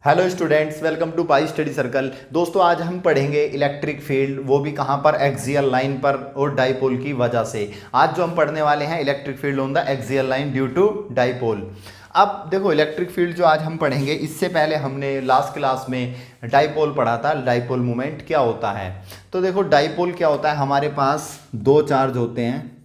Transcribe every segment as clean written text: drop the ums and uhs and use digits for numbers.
Hello students, welcome to Pi Study Circle. दोस्तों, आज हम पढ़ेंगे इलेक्ट्रिक फील्ड, वो भी कहाँ पर, एक्सियल लाइन पर और डाइपोल की वजह से। आज जो हम पढ़ने वाले हैं electric field on the axial line due to dipole. अब देखो, इलेक्ट्रिक फील्ड जो आज हम पढ़ेंगे, इससे पहले हमने लास्ट क्लास में डाइपोल पढ़ा था। डाइपोल मोमेंट क्या होता है? तो देखो, डाइपोल क्या होता है, हमारे पास दो चार्ज होते हैं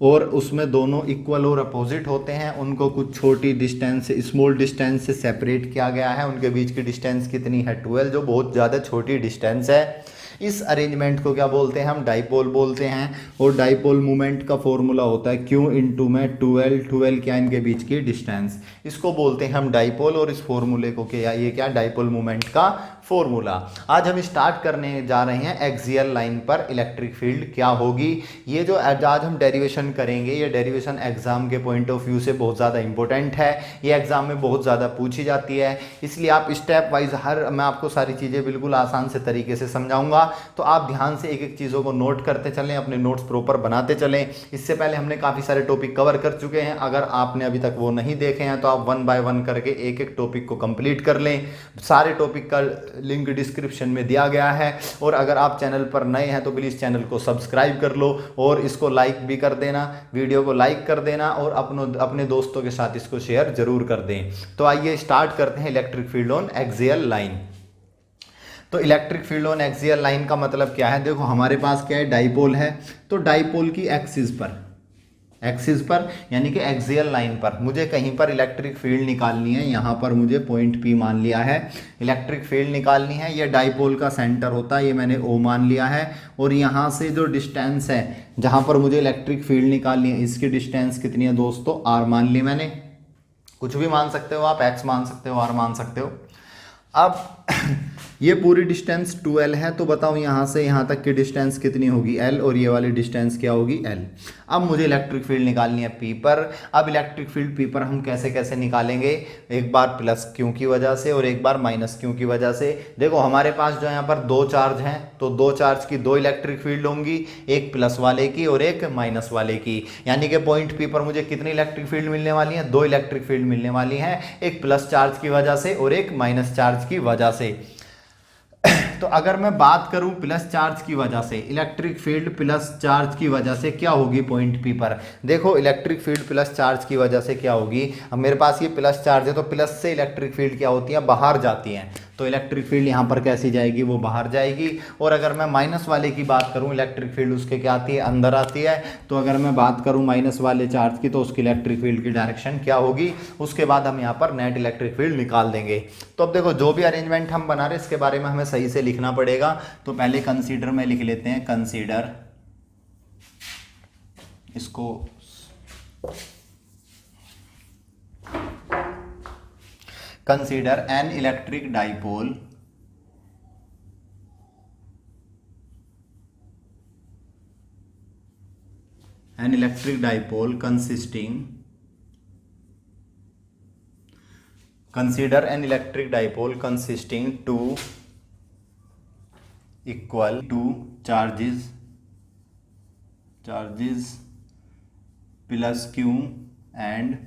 और उसमें दोनों इक्वल और अपोजिट होते हैं। उनको कुछ छोटी डिस्टेंस, स्मॉल डिस्टेंस से सेपरेट किया गया है। उनके बीच की डिस्टेंस कितनी है? 12, जो बहुत ज़्यादा छोटी डिस्टेंस है। इस अरेंजमेंट को क्या बोलते हैं? हम डाइपोल बोलते हैं। और डाइपोल मोमेंट का फॉर्मूला होता है Q इंटू में 12 क्या इनके बीच की डिस्टेंस, इसको बोलते हैं हम डाइपोल। और इस फॉर्मूले को क्या, ये क्या, डाइपोल मोमेंट का फॉर्मूला। आज हम स्टार्ट करने जा रहे हैं एक्सियल लाइन पर इलेक्ट्रिक फील्ड क्या होगी। ये जो आज हम डेरिवेशन करेंगे, ये डेरिवेशन एग्जाम के पॉइंट ऑफ व्यू से बहुत ज़्यादा इंपॉर्टेंट है। ये एग्जाम में बहुत ज़्यादा पूछी जाती है, इसलिए आप स्टेप वाइज मैं आपको सारी चीज़ें बिल्कुल आसान से तरीके से समझाऊंगा। तो आप ध्यान से एक एक चीज़ों को नोट करते चलें, अपने नोट्स प्रॉपर बनाते चलें। इससे पहले हमने काफ़ी सारे टॉपिक कवर कर चुके हैं। अगर आपने अभी तक वो नहीं देखे हैं तो आप 1 बाय 1 करके एक एक टॉपिक को कंप्लीट कर लें। सारे टॉपिक का लिंक डिस्क्रिप्शन में दिया गया है। और अगर आप चैनल पर नए हैं तो प्लीज़ चैनल को सब्सक्राइब कर लो और इसको लाइक भी कर देना, वीडियो को लाइक कर देना और अपने दोस्तों के साथ इसको शेयर जरूर कर दें। तो आइए स्टार्ट करते हैं electric field on axial line. तो electric field on axial line का मतलब क्या है? देखो, हमारे पास क्या है, डाइपोल है। तो डाइपोल की एक्सिस पर यानी कि एक्सियल लाइन पर मुझे कहीं पर इलेक्ट्रिक फील्ड निकालनी है। यहाँ पर मुझे पॉइंट P मान लिया है, इलेक्ट्रिक फील्ड निकालनी है। ये डाइपोल का सेंटर होता है, ये मैंने O मान लिया है। और यहाँ से जो डिस्टेंस है जहाँ पर मुझे इलेक्ट्रिक फील्ड निकालनी है, इसकी डिस्टेंस कितनी है दोस्तों? R मान ली मैंने। कुछ भी मान सकते हो आप, X मान सकते हो, R मान सकते हो। अब ये पूरी डिस्टेंस 2L है। तो बताओ यहाँ से यहाँ तक की डिस्टेंस कितनी होगी? L। और ये वाली डिस्टेंस क्या होगी? L। अब मुझे इलेक्ट्रिक फील्ड निकालनी है P पर। अब इलेक्ट्रिक फील्ड P पर हम कैसे कैसे निकालेंगे? एक बार प्लस Q की वजह से और एक बार माइनस Q की वजह से। देखो, हमारे पास जो यहाँ पर दो चार्ज हैं, तो दो चार्ज की दो इलेक्ट्रिक फील्ड होंगी, एक प्लस वाले की और एक माइनस वाले की। यानी कि पॉइंट P पर मुझे कितनी इलेक्ट्रिक फील्ड मिलने वाली है? दो इलेक्ट्रिक फील्ड मिलने वाली है, एक प्लस चार्ज की वजह से और एक माइनस चार्ज की वजह से। तो अगर मैं बात करूं प्लस चार्ज की वजह से, इलेक्ट्रिक फील्ड प्लस चार्ज की वजह से क्या होगी पॉइंट P पर? देखो, इलेक्ट्रिक फील्ड प्लस चार्ज की वजह से क्या होगी? अब मेरे पास ये प्लस चार्ज है तो प्लस से इलेक्ट्रिक फील्ड क्या होती है? बाहर जाती हैं। तो इलेक्ट्रिक फील्ड यहाँ पर कैसी जाएगी? वो बाहर जाएगी। और अगर मैं माइनस वाले की बात करूँ, इलेक्ट्रिक फील्ड उसके क्या आती है? अंदर आती है। तो अगर मैं बात करूँ माइनस वाले चार्ज की, तो उसकी इलेक्ट्रिक फील्ड की डायरेक्शन क्या होगी? उसके बाद हम यहाँ पर नेट इलेक्ट्रिक फील्ड निकाल देंगे। तो अब देखो, जो भी अरेंजमेंट हम बना रहे हैं इसके बारे में हमें सही से लिखना पड़ेगा। तो पहले कंसीडर में लिख लेते हैं, कंसीडर, इसको consider an electric dipole consisting, consider an electric dipole consisting two equal two charges plus Q and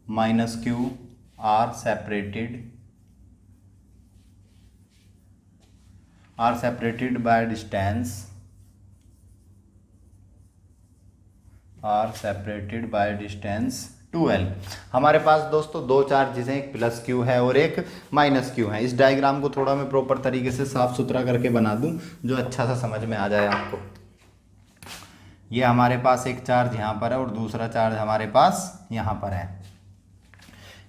minus Q are separated by distance, are separated by distance 2L। हमारे पास दोस्तों दो चार्जेस हैं, एक प्लस Q है और एक minus Q है। इस डायग्राम को थोड़ा मैं प्रॉपर तरीके से साफ सुथरा करके बना दूं जो अच्छा सा समझ में आ जाए आपको। ये हमारे पास एक चार्ज यहाँ पर है और दूसरा चार्ज हमारे पास यहाँ पर है।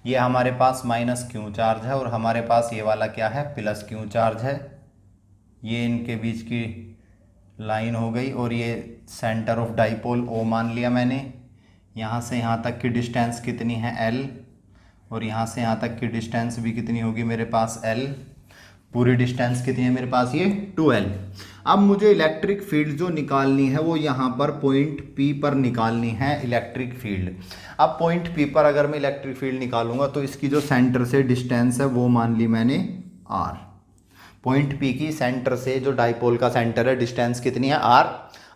ये हमारे पास माइनस Q चार्ज है और हमारे पास ये वाला क्या है? प्लस Q चार्ज है। ये इनके बीच की लाइन हो गई और ये सेंटर ऑफ डाइपोल O मान लिया मैंने। यहाँ से यहाँ तक की डिस्टेंस कितनी है? L। और यहाँ से यहाँ तक की डिस्टेंस भी कितनी होगी मेरे पास? L। पूरी डिस्टेंस कितनी है मेरे पास? ये 2L। अब मुझे इलेक्ट्रिक फील्ड जो निकालनी है वो यहाँ पर पॉइंट P पर निकालनी है इलेक्ट्रिक फील्ड। अब पॉइंट P पर अगर मैं इलेक्ट्रिक फील्ड निकालूंगा तो इसकी जो सेंटर से डिस्टेंस है वो मान ली मैंने R। पॉइंट P की सेंटर से, जो डाइपोल का सेंटर है, डिस्टेंस कितनी है? R।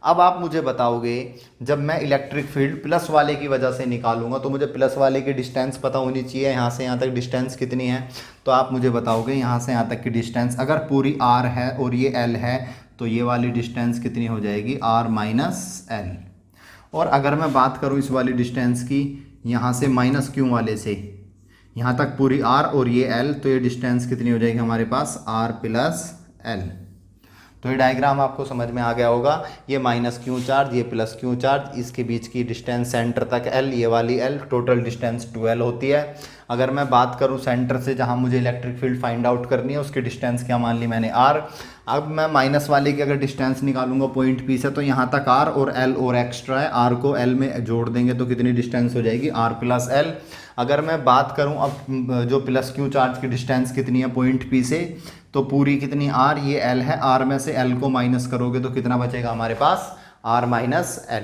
अब आप मुझे बताओगे जब मैं इलेक्ट्रिक फील्ड प्लस वाले की वजह से निकालूंगा तो मुझे प्लस वाले की डिस्टेंस पता होनी चाहिए, यहाँ से यहाँ तक डिस्टेंस कितनी है। तो आप मुझे बताओगे यहाँ से यहाँ तक की डिस्टेंस अगर पूरी r है और ये l है तो ये वाली डिस्टेंस कितनी हो जाएगी, r माइनस एल। और अगर मैं बात करूँ इस वाली डिस्टेंस की, यहाँ से माइनस क्यू वाले से यहाँ तक पूरी r और ये l, तो ये डिस्टेंस कितनी हो जाएगी हमारे पास, r प्लस एल। तो ये डायग्राम आपको समझ में आ गया होगा। ये माइनस क्यू चार्ज, ये प्लस क्यू चार्ज, इसके बीच की डिस्टेंस सेंटर तक l, ये वाली l, टोटल डिस्टेंस 2l होती है। अगर मैं बात करूँ सेंटर से जहाँ मुझे इलेक्ट्रिक फील्ड फाइंड आउट करनी है उसकी डिस्टेंस क्या मान ली मैंने, r। अब मैं माइनस वाले की अगर डिस्टेंस निकालूंगा पॉइंट P से तो यहाँ तक r और l और एक्स्ट्रा है, r को l में जोड़ देंगे तो कितनी डिस्टेंस हो जाएगी, r प्लस l। अगर मैं बात करूँ अब जो प्लस क्यू चार्ज की डिस्टेंस कितनी है पॉइंट P से, तो पूरी कितनी r, ये l है, r में से l को माइनस करोगे तो कितना बचेगा हमारे पास, r माइनस l।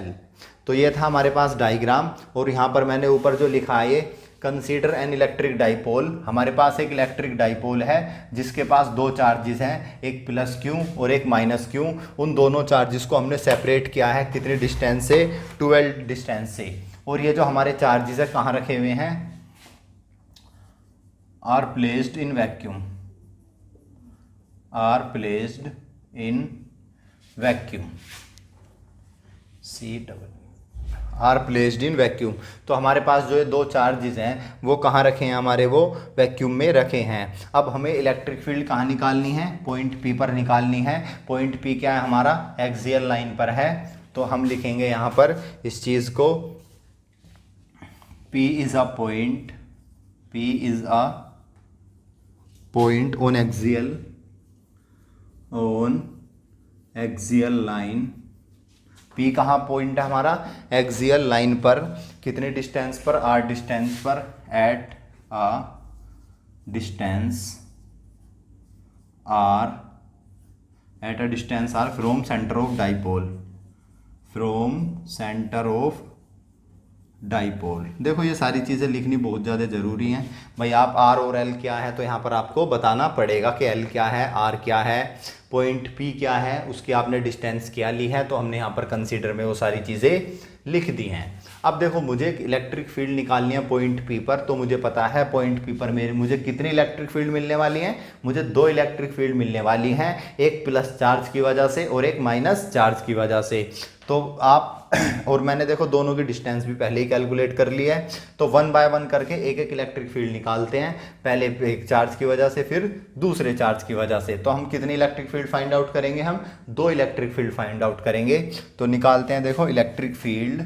तो ये था हमारे पास डायग्राम। और यहाँ पर मैंने ऊपर जो लिखा है ये कंसीडर एन इलेक्ट्रिक डाइपोल। हमारे पास एक इलेक्ट्रिक डाइपोल है जिसके पास दो चार्जेस हैं, एक प्लस क्यू और एक माइनस क्यू। उन दोनों चार्जेस को हमने सेपरेट किया है कितनी डिस्टेंस से, 12 डिस्टेंस से। और ये जो हमारे चार्जेस है कहाँ रखे हुए हैं, are placed in vacuum, are placed in vacuum, are placed in vacuum. तो हमारे पास जो ये दो चार्जेस हैं वो कहाँ रखे हैं हमारे, वो वैक्यूम में रखे हैं। अब हमें इलेक्ट्रिक फील्ड कहाँ निकालनी है, पॉइंट P पर निकालनी है। पॉइंट P क्या है हमारा, एक्सियल लाइन पर है। तो हम लिखेंगे यहाँ पर इस चीज़ को, P is a point, P is a point on axial line. P कहाँ पॉइंट है हमारा, एक्सियल लाइन पर, कितने डिस्टेंस पर, r डिस्टेंस पर, at a distance r, at a distance r from centre of dipole, from centre of dipole. देखो ये सारी चीज़ें लिखनी बहुत ज़्यादा ज़रूरी हैं भाई। आप r और l क्या है तो यहाँ पर आपको बताना पड़ेगा कि l क्या है, r क्या है, पॉइंट P क्या है, उसकी आपने डिस्टेंस क्या ली है। तो हमने यहाँ पर कंसीडर में वो सारी चीज़ें लिख दी हैं। अब देखो मुझे इलेक्ट्रिक फील्ड निकालनी है पॉइंट P पर, तो मुझे पता है पॉइंट P पर मुझे कितनी इलेक्ट्रिक फील्ड मिलने वाली है, मुझे दो इलेक्ट्रिक फील्ड मिलने वाली हैं, एक प्लस चार्ज की वजह से और एक माइनस चार्ज की वजह से। तो आप और मैंने देखो दोनों की डिस्टेंस भी पहले ही कैलकुलेट कर ली है। तो 1 बाय 1 करके एक एक इलेक्ट्रिक फील्ड निकालते हैं, पहले एक चार्ज की वजह से फिर दूसरे चार्ज की वजह से। तो हम कितनी इलेक्ट्रिक फील्ड फाइंड आउट करेंगे, हम दो इलेक्ट्रिक फील्ड फाइंड आउट करेंगे। तो निकालते हैं, देखो electric field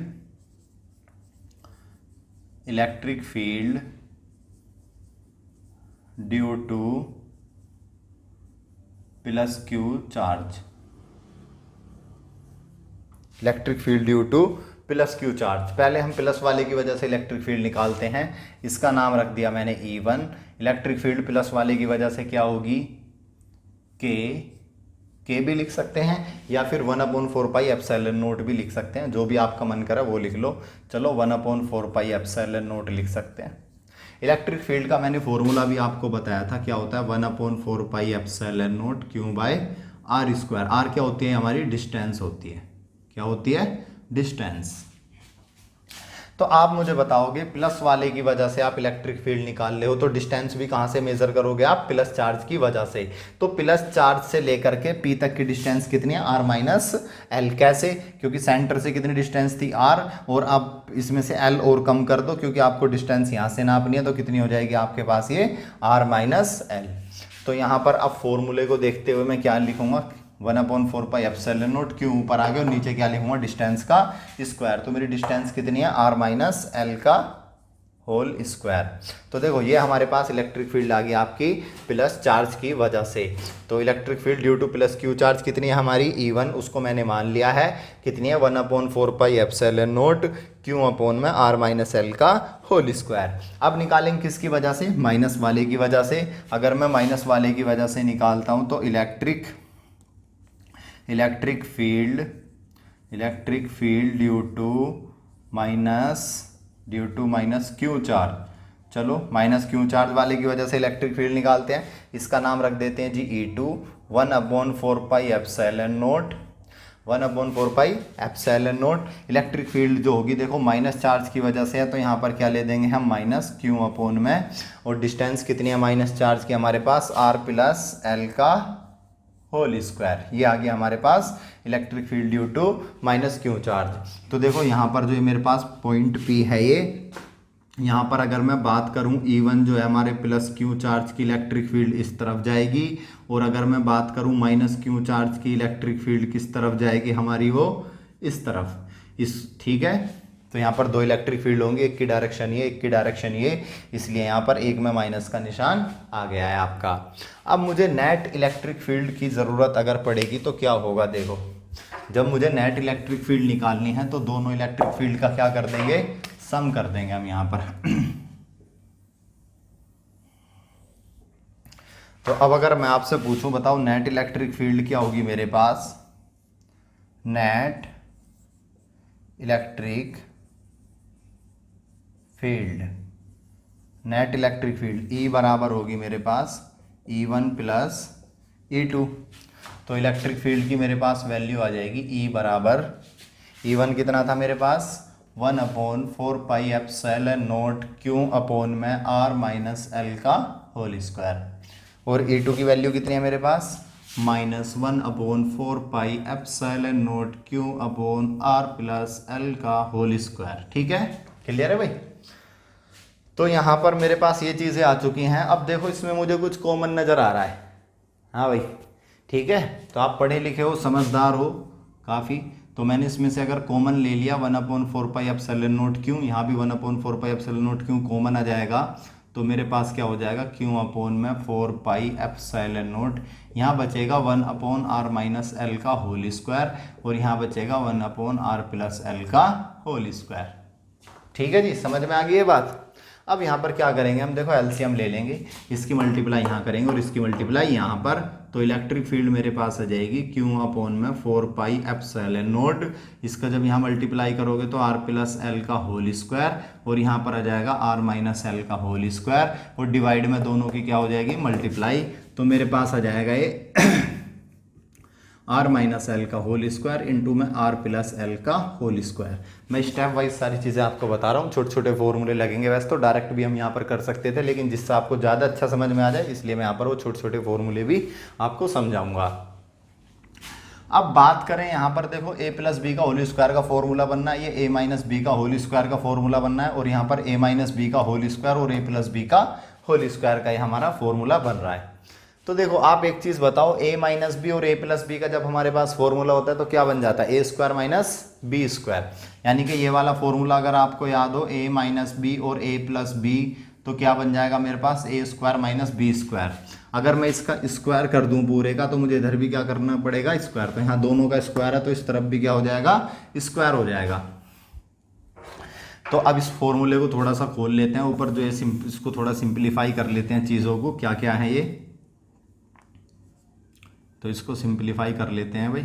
due two plus Q charge, electric field due two plus Q charge. पहले हम प्लस वाले की वजह से इलेक्ट्रिक फील्ड निकालते हैं, इसका नाम रख दिया मैंने E1। इलेक्ट्रिक फील्ड प्लस वाले की वजह से क्या होगी, के भी लिख सकते हैं या फिर 1/4 पाई एप्सिलॉन नॉट भी लिख सकते हैं, जो भी आपका मन करा वो लिख लो। चलो 1/4 पाई एप्सिलॉन नॉट लिख सकते हैं। इलेक्ट्रिक फील्ड का मैंने फॉर्मूला भी आपको बताया था, क्या होता है 1/4 pi epsilon naught Q by R square. R क्या होती है हमारी, डिस्टेंस होती है, क्या होती है, डिस्टेंस। तो आप मुझे बताओगे प्लस वाले की वजह से आप इलेक्ट्रिक फील्ड निकाल ले हो तो डिस्टेंस भी कहां से मेजर करोगे आप, प्लस चार्ज की वजह से। तो प्लस चार्ज से लेकर के P तक की डिस्टेंस कितनी है, r माइनस एल। कैसे, क्योंकि सेंटर से कितनी डिस्टेंस थी r, और अब इसमें से l और कम कर दो क्योंकि आपको डिस्टेंस यहां से नापनी है। तो कितनी हो जाएगी आपके पास ये r माइनस एल। तो यहाँ पर अब फॉर्मूले को देखते हुए मैं क्या लिखूंगा, 1/4 पाई एप्सिलॉन नॉट क्यू ऊपर आ गया और नीचे क्या लिखूंगा, डिस्टेंस का स्क्वायर। तो मेरी डिस्टेंस कितनी है, r माइनस एल का होल स्क्वायर। तो देखो ये हमारे पास इलेक्ट्रिक फील्ड आ गई आपकी प्लस चार्ज की वजह से। तो electric field due two plus Q charge कितनी है हमारी, E1, उसको मैंने मान लिया है कितनी है, 1/4 pi epsilon naught Q upon में r माइनस एल का होल स्क्वायर। अब निकालेंगे किसकी वजह से, माइनस वाले की वजह से। अगर मैं माइनस वाले की वजह से निकालता हूँ तो electric field due to minus Q charge. चलो माइनस क्यू चार्ज वाले की वजह से इलेक्ट्रिक फील्ड निकालते हैं, इसका नाम रख देते हैं जी E2, 1/4 pi epsilon not 1/4 pi epsilon not. Electric field जो होगी देखो माइनस चार्ज की वजह से है, तो यहाँ पर क्या ले देंगे हम माइनस क्यू अपॉन में, और डिस्टेंस कितनी है माइनस चार्ज की हमारे पास r प्लस एल का होल स्क्वायर। ये आ गया हमारे पास electric field due to minus Q charge. तो देखो यहाँ पर जो मेरे पास पॉइंट P है, ये यहाँ पर अगर मैं बात करूँ E1 जो है हमारे प्लस क्यू चार्ज की इलेक्ट्रिक फील्ड इस तरफ जाएगी, और अगर मैं बात करूँ माइनस क्यू चार्ज की इलेक्ट्रिक फील्ड किस तरफ जाएगी हमारी, वो इस तरफ, इस, ठीक है। तो यहाँ पर दो इलेक्ट्रिक फील्ड होंगे, एक की डायरेक्शन ये, एक की डायरेक्शन ये, इसलिए यहाँ पर एक में माइनस का निशान आ गया है आपका। अब मुझे नेट इलेक्ट्रिक फील्ड की ज़रूरत अगर पड़ेगी तो क्या होगा, देखो जब मुझे नेट इलेक्ट्रिक फील्ड निकालनी है तो दोनों इलेक्ट्रिक फील्ड का क्या कर देंगे, सम कर देंगे हम यहाँ पर। तो अब अगर मैं आपसे पूछूं, बताओ नेट इलेक्ट्रिक फील्ड क्या होगी मेरे पास, net electric field, net electric field E बराबर होगी मेरे पास E1 प्लस E2। तो इलेक्ट्रिक फील्ड की मेरे पास वैल्यू आ जाएगी E बराबर, E1 कितना था मेरे पास 1/4 pi epsilon naught Q upon में r माइनस एल का होल स्क्वायर, और E2 की वैल्यू कितनी है मेरे पास -1/4 pi epsilon naught Q upon r plus L का होल स्क्वायर। ठीक है, क्लियर है भाई। तो यहाँ पर मेरे पास ये चीज़ें आ चुकी हैं। अब देखो इसमें मुझे कुछ कॉमन नज़र आ रहा है, हाँ भाई, ठीक है। तो आप पढ़े लिखे हो, समझदार हो काफ़ी, तो मैंने इसमें से अगर कॉमन ले लिया 1/4 पाई एप्सिलॉन नॉट क्यू, यहाँ भी 1/4 pi epsilon naught Q common आ जाएगा, तो मेरे पास क्या हो जाएगा क्यू अपॉन में 4 पाई एप्सिलॉन नॉट, यहाँ बचेगा 1/r माइनस एल का होल स्क्वायर, और यहाँ बचेगा 1/r प्लस एल का होल स्क्वायर। ठीक है जी, समझ में आ गई ये बात। अब यहाँ पर क्या करेंगे हम, देखो एलसीएम ले लेंगे, इसकी मल्टीप्लाई यहाँ करेंगे और इसकी मल्टीप्लाई यहाँ पर, तो इलेक्ट्रिक फील्ड मेरे पास आ जाएगी क्यू अपॉन में 4 पाई एप्सिलॉन नॉट, इसका जब यहाँ मल्टीप्लाई करोगे तो r प्लस एल का होल स्क्वायर, और यहाँ पर आ जाएगा r माइनस एल का होल स्क्वायर, और डिवाइड में दोनों की क्या हो जाएगी मल्टीप्लाई, तो मेरे पास आ जाएगा ये r माइनस एल का होल स्क्वायर इंटू में r प्लस एल का होल स्क्वायर। मैं स्टेप वाइज सारी चीज़ें आपको बता रहा हूँ, छोटे छोटे फॉर्मूले लगेंगे, वैसे तो डायरेक्ट भी हम यहाँ पर कर सकते थे, लेकिन जिससे आपको ज़्यादा अच्छा समझ में आ जाए इसलिए मैं यहाँ पर वो छोटे छोटे फॉर्मूले भी आपको समझाऊंगा। अब बात करें यहाँ पर, देखो a प्लस बी का होल स्क्वायर का फॉर्मूला बनना है, ये a माइनस बी का होल स्क्वायर का फॉर्मूला बनना है, और यहाँ पर a माइनस बी का होल स्क्वायर और a प्लस बी का होल स्क्वायर का ये हमारा फॉर्मूला बन रहा है। तो देखो आप एक चीज़ बताओ, a माइनस बी और a प्लस बी का जब हमारे पास फॉर्मूला होता है तो क्या बन जाता है a square minus B square, यानी कि ये वाला फॉर्मूला अगर आपको याद हो a माइनस बी और a प्लस बी, तो क्या बन जाएगा मेरे पास a square minus B square. अगर मैं इसका स्क्वायर कर दूं पूरे का, तो मुझे इधर भी क्या करना पड़ेगा स्क्वायर, तो यहाँ दोनों का स्क्वायर है तो इस तरफ भी क्या हो जाएगा स्क्वायर हो जाएगा। तो अब इस फॉर्मूले को थोड़ा सा खोल लेते हैं, ऊपर जो है इसको थोड़ा सिंप्लीफाई कर लेते हैं चीज़ों को, क्या क्या है ये, तो इसको सिंप्लीफाई कर लेते हैं भाई।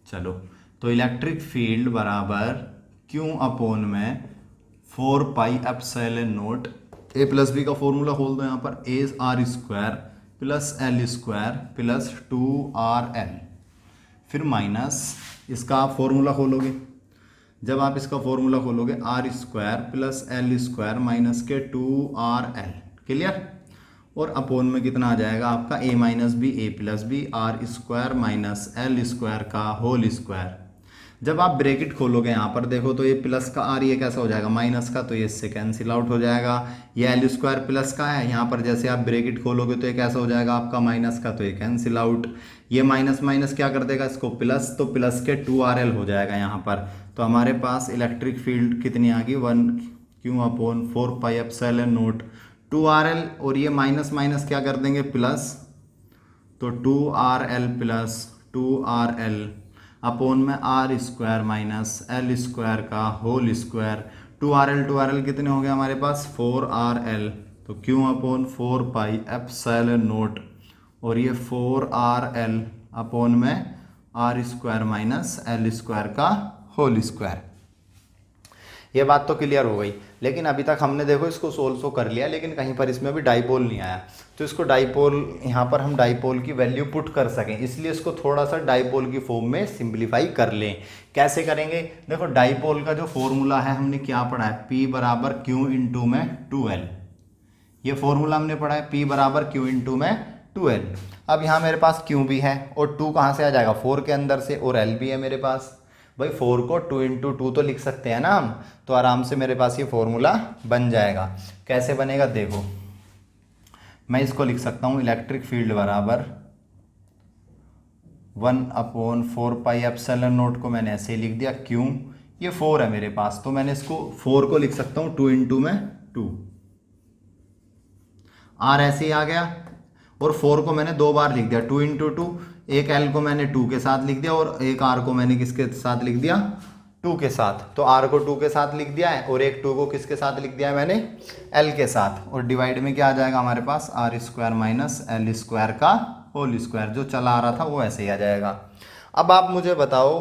चलो, तो इलेक्ट्रिक फील्ड बराबर क्यू अपॉन में 4 pi epsilon naught, A plus B का फॉर्मूला खोल दो यहाँ पर, A R square plus L square plus 2RL, फिर माइनस इसका आप फॉर्मूला खोलोगे, जब आप इसका फॉर्मूला खोलोगे R square plus L square minus के 2RL, क्लियर, और अपोन में कितना आ जाएगा आपका a minus B A plus B R square minus L square का होल स्क्वायर। जब आप ब्रैकेट खोलोगे यहाँ पर देखो तो ये प्लस का आर, ये कैसा हो जाएगा माइनस का, तो ये इससे कैंसिल आउट हो जाएगा। ये एल स्क्वायर प्लस का है, यहाँ पर जैसे आप ब्रैकेट खोलोगे तो ये कैसा हो जाएगा आपका माइनस का, तो ये कैंसिल आउट। ये माइनस माइनस क्या कर देगा इसको प्लस, तो प्लस के 2RL हो जाएगा यहाँ पर। तो हमारे पास इलेक्ट्रिक फील्ड कितनी आ गई 1Q/4 pi epsilon not 2RL, और ये माइनस माइनस क्या कर देंगे प्लस, तो 2RL प्लस 2RL अपोन में R square minus L square का होल स्क्वायर। 2RL कितने हो गए हमारे पास 4RL, तो Q/4 पाई एप्सिलॉन नॉट, और ये 4RL अपोन में R square minus L square का होल स्क्वायर। ये बात तो क्लियर हो गई। लेकिन अभी तक हमने देखो इसको सोल्व तो कर लिया, लेकिन कहीं पर इसमें अभी डाइपोल नहीं आया। तो इसको डाइपोल, यहाँ पर हम डाइपोल की वैल्यू पुट कर सकें, इसलिए इसको थोड़ा सा डाइपोल की फॉर्म में सिंप्लीफाई कर लें। कैसे करेंगे? देखो डाइपोल का जो फॉर्मूला है हमने क्या पढ़ा है, P बराबर Q इंटू में 2L। ये फॉर्मूला हमने पढ़ा है, P बराबर Q इंटू में 2L। अब यहाँ मेरे पास Q भी है और 2 कहाँ से आ जाएगा, 4 के अंदर से, और L भी है मेरे पास। भाई 4 को 2 इंटू 2 तो लिख सकते हैं ना हम, तो आराम से मेरे पास ये फॉर्मूला बन जाएगा। कैसे बनेगा देखो, मैं इसको लिख सकता हूँ इलेक्ट्रिक फील्ड बराबर 1/4 पाई एप्सिलॉन नॉट को मैंने ऐसे लिख दिया। क्यों? ये 4 है मेरे पास, तो मैंने इसको 4 को लिख सकता हूँ 2 इंटू में 2। आर ऐसे ही आ गया, और 4 को मैंने 2 बार लिख दिया 2 इंटू 2। एक एल को मैंने 2 के साथ लिख दिया और एक आर को मैंने किसके साथ लिख दिया, 2 के साथ। तो आर को 2 के साथ लिख दिया है और एक 2 को किसके साथ लिख दिया है मैंने, एल के साथ। और डिवाइड में क्या आ जाएगा हमारे पास, R square minus L square का होल स्क्वायर। जो चला आ रहा था वो ऐसे ही आ जाएगा। अब आप मुझे बताओ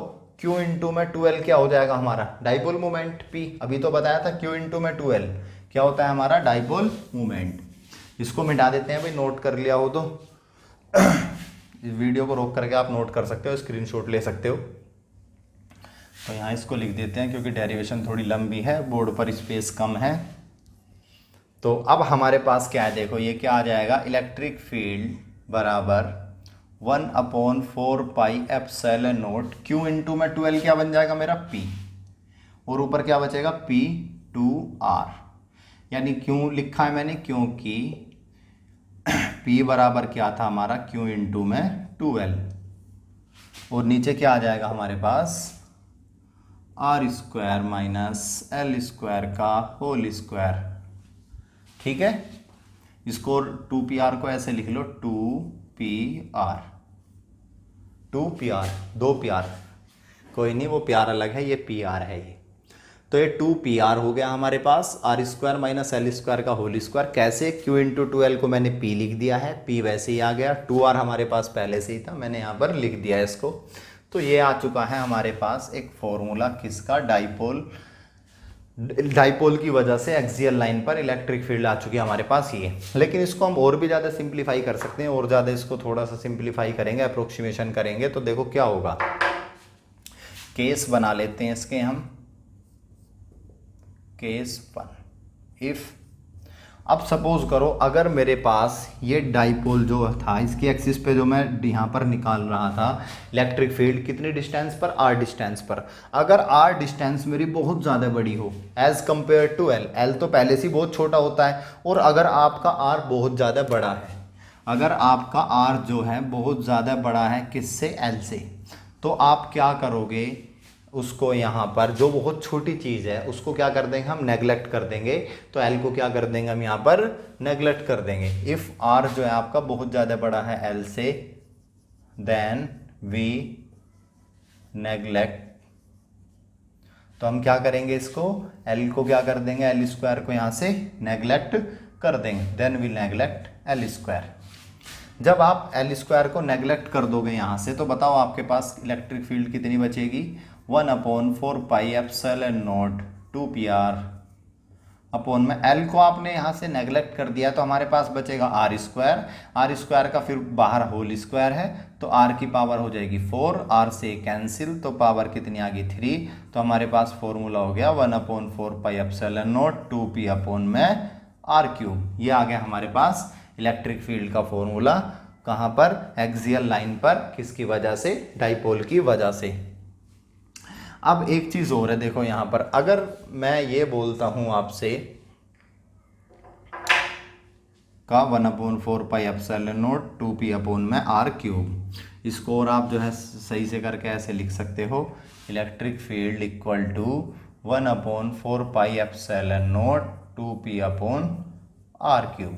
Q इंटू में 2L क्या हो जाएगा हमारा, डाइपोल मोमेंट P। अभी तो बताया था Q इंटू में 2L क्या होता है हमारा, डाइपोल मोमेंट। इसको मिटा देते हैं भाई, नोट कर लिया हो तो इस वीडियो को रोक करके आप नोट कर सकते हो, स्क्रीनशॉट ले सकते हो। तो यहाँ इसको लिख देते हैं क्योंकि डेरिवेशन थोड़ी लंबी है, बोर्ड पर स्पेस कम है। तो अब हमारे पास क्या है देखो, ये क्या आ जाएगा, इलेक्ट्रिक फील्ड बराबर 1/4 pi epsilon not Q into में 2L क्या बन जाएगा मेरा, P, और ऊपर क्या बचेगा P2R। यानी क्यों लिखा है मैंने, क्योंकि P बराबर क्या था हमारा, Q इंटू में 2L, और नीचे क्या आ जाएगा हमारे पास, R square minus L square का होल स्क्वायर। ठीक है, इसको 2PR को ऐसे लिख लो, 2PR, 2PR, 2PR, कोई नहीं वो प्यार अलग है, ये PR है ये। तो ये 2PR हो गया हमारे पास, R square minus L square का होल स्क्वायर। कैसे, Q इंटू 2L को मैंने P लिख दिया है, P वैसे ही आ गया, 2R हमारे पास पहले से ही था, मैंने यहाँ पर लिख दिया है इसको। तो ये आ चुका है हमारे पास एक फॉर्मूला किसका, डाइपोल की वजह से एक्सियल लाइन पर इलेक्ट्रिक फील्ड आ चुकी है हमारे पास ये। लेकिन इसको हम और भी ज़्यादा सिंप्लीफाई कर सकते हैं, और ज़्यादा इसको थोड़ा सा सिंप्लीफाई करेंगे, अप्रोक्सीमेशन करेंगे, तो देखो क्या होगा। केस बना लेते हैं इसके हम, केस 1। इफ, अब सपोज करो अगर मेरे पास ये डाइपोल जो था, इसकी एक्सिस पे जो मैं यहाँ पर निकाल रहा था इलेक्ट्रिक फील्ड, कितनी डिस्टेंस पर, r डिस्टेंस पर। अगर r डिस्टेंस मेरी बहुत ज़्यादा बड़ी हो as compared to l, l तो पहले से बहुत छोटा होता है, और अगर आपका r बहुत ज़्यादा बड़ा है, अगर आपका r जो है बहुत ज़्यादा बड़ा है किससे, l से, तो आप क्या करोगे, उसको यहाँ पर जो बहुत छोटी चीज़ है उसको क्या कर देंगे हम, नेगलेक्ट कर देंगे। तो L को क्या कर देंगे हम यहाँ पर, नेगलेक्ट कर देंगे। इफ़ R जो है आपका बहुत ज़्यादा बड़ा है L से, देन वी नेगलेक्ट, तो हम क्या करेंगे इसको, L को क्या कर देंगे, L स्क्वायर को यहाँ से नेगलेक्ट कर देंगे, then we neglect L square. जब आप L स्क्वायर को नेगलेक्ट कर दोगे यहाँ से, तो बताओ आपके पास इलेक्ट्रिक फील्ड कितनी बचेगी, 1/4 pi epsilon not 2PR upon में L को आपने यहाँ से नेगलेक्ट कर दिया, तो हमारे पास बचेगा R स्क्वायर। R स्क्वायर का फिर बाहर होल स्क्वायर है, तो R की पावर हो जाएगी 4, R से कैंसिल, तो पावर कितनी आ गई 3। तो हमारे पास फॉर्मूला हो गया 1/4 pi epsilon naught 2P upon में R³। ये आ गया हमारे पास इलेक्ट्रिक फील्ड का फॉर्मूला, कहाँ पर, एक्सियल लाइन पर, किसकी वजह से, डाइपोल की वजह से। अब एक चीज़ और है, देखो यहाँ पर अगर मैं ये बोलता हूँ आपसे का 1/4 pi epsilon naught 2P upon में R³, इसको और आप जो है सही से करके ऐसे लिख सकते हो, electric field equal to 1/4 pi epsilon naught 2P upon R³।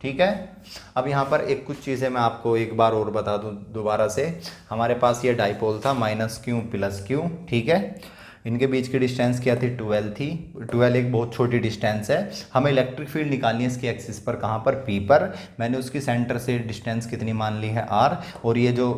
ठीक है। अब यहाँ पर एक कुछ चीज़ें मैं आपको एक बार और बता दूँ दोबारा से। हमारे पास ये डाइपोल था -Q + Q, ठीक है। इनके बीच की डिस्टेंस क्या थी, 2L थी। 2L एक बहुत छोटी डिस्टेंस है। हमें इलेक्ट्रिक फील्ड निकालनी है इसकी एक्सिस पर, कहाँ पर, P पर। मैंने उसकी सेंटर से डिस्टेंस कितनी मान ली है, R, और ये जो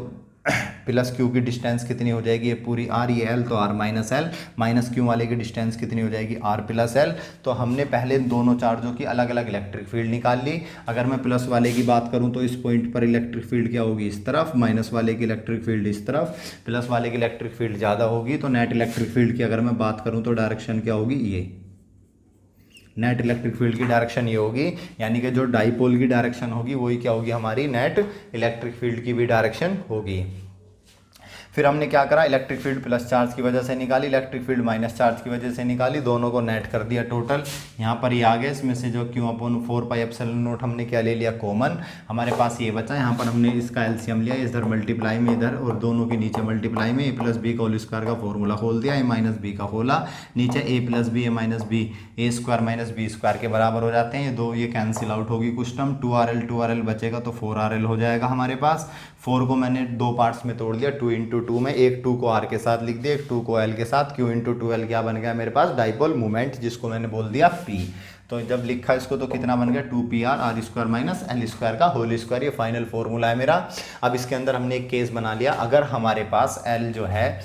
प्लस क्यू की डिस्टेंस कितनी हो जाएगी, ये पूरी आर, ये एल, तो R minus L, minus Q वाले की डिस्टेंस कितनी हो जाएगी, आर प्लस एल। तो हमने पहले दोनों चार्जों की अलग अलग इलेक्ट्रिक फील्ड निकाल ली। अगर मैं प्लस वाले की बात करूं तो इस पॉइंट पर इलेक्ट्रिक फील्ड क्या होगी, इस तरफ, माइनस वाले की इलेक्ट्रिक फील्ड इस तरफ, प्लस वाले की इलेक्ट्रिक फील्ड ज़्यादा होगी। तो नेट इलेक्ट्रिक फील्ड की अगर मैं बात करूँ तो डायरेक्शन क्या होगी, ये नेट इलेक्ट्रिक फील्ड की डायरेक्शन ये होगी, यानी कि जो डाइपोल की डायरेक्शन होगी वही क्या होगी, हमारी नेट इलेक्ट्रिक फील्ड की भी डायरेक्शन होगी। फिर हमने क्या करा, इलेक्ट्रिक फील्ड प्लस चार्ज की वजह से निकाली, इलेक्ट्रिक फील्ड माइनस चार्ज की वजह से निकाली, दोनों को नेट कर दिया टोटल। यहाँ पर ये आ गया, इसमें से जो Q upon 4 pi epsilon not हमने क्या ले लिया, कॉमन। हमारे पास ये बचा, यहाँ पर हमने इसका एलसीएम लिया, इधर मल्टीप्लाई में इधर और दोनों के नीचे मल्टीप्लाई में, ए प्लस बी का होल स्क्वायर का फॉर्मूला खोल दिया, ए माइनस बी का खोला, नीचे ए प्लस बी, ए माइनस बी, ए स्क्वायर माइनस बी स्क्वायर के बराबर हो जाते हैं। ये दो ये कैंसिल आउट होगी कुछ टर्म, 2RL बचेगा तो 4RL हो जाएगा हमारे पास। 4 को मैंने दो पार्ट्स में तोड़ दिया, 2 इंटू 2 में, एक 2 को आर के साथ लिख दिया, एक 2 को एल के साथ। क्यू इंटू 2L क्या बन गया मेरे पास, डाइपोल मोमेंट, जिसको मैंने बोल दिया P। तो जब लिखा इसको तो कितना बन गया, 2PR R square minus L square का होल स्क्वायर। ये फाइनल फॉर्मूला है मेरा। अब इसके अंदर हमने एक केस बना लिया, अगर हमारे पास L जो है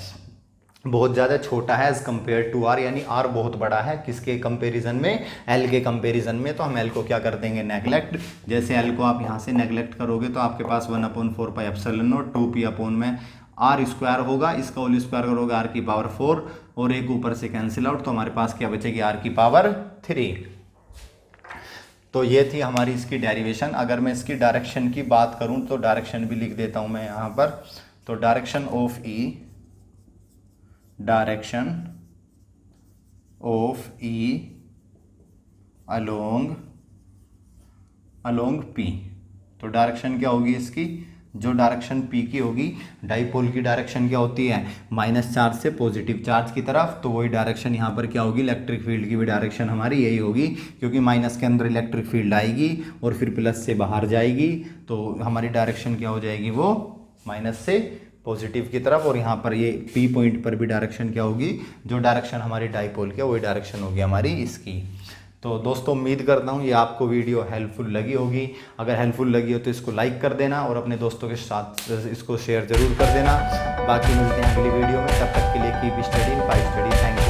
बहुत ज़्यादा छोटा है एज कम्पेयर टू आर, यानी आर बहुत बड़ा है किसके कंपैरिजन में, एल के कंपैरिजन में, तो हम एल को क्या कर देंगे, नेगलेक्ट। जैसे एल को आप यहाँ से नेगलेक्ट करोगे तो आपके पास 1/4 pi epsilon naught 2p upon में आर स्क्वायर होगा, इसका होल स्क्वायर करोगे आर की पावर 4 और एक ऊपर से कैंसिल आउट, तो हमारे पास क्या बचेगी, आर की पावर 3। तो ये थी हमारी इसकी डेरिवेशन। अगर मैं इसकी डायरेक्शन की बात करूँ तो डायरेक्शन भी लिख देता हूँ मैं यहाँ पर। तो direction of E along P। तो डायरेक्शन क्या होगी इसकी, जो डायरेक्शन P की होगी, डाइपोल की डायरेक्शन क्या होती है, माइनस चार्ज से पॉजिटिव चार्ज की तरफ, तो वही डायरेक्शन यहाँ पर क्या होगी, इलेक्ट्रिक फील्ड की भी डायरेक्शन हमारी यही होगी, क्योंकि माइनस के अंदर इलेक्ट्रिक फील्ड आएगी और फिर प्लस से बाहर जाएगी, तो हमारी डायरेक्शन क्या हो जाएगी, वो माइनस से पॉजिटिव की तरफ। और यहाँ पर ये P पॉइंट पर भी डायरेक्शन क्या होगी, जो डायरेक्शन हमारी डाइपोल की वही डायरेक्शन होगी हमारी इसकी। तो दोस्तों उम्मीद करता हूँ ये आपको वीडियो हेल्पफुल लगी होगी। अगर हेल्पफुल लगी हो तो इसको लाइक कर देना और अपने दोस्तों के साथ इसको शेयर ज़रूर कर देना। बाकी मिलते हैं अगली वीडियो में, तब तक के लिए keep studying, bye study. Thank you.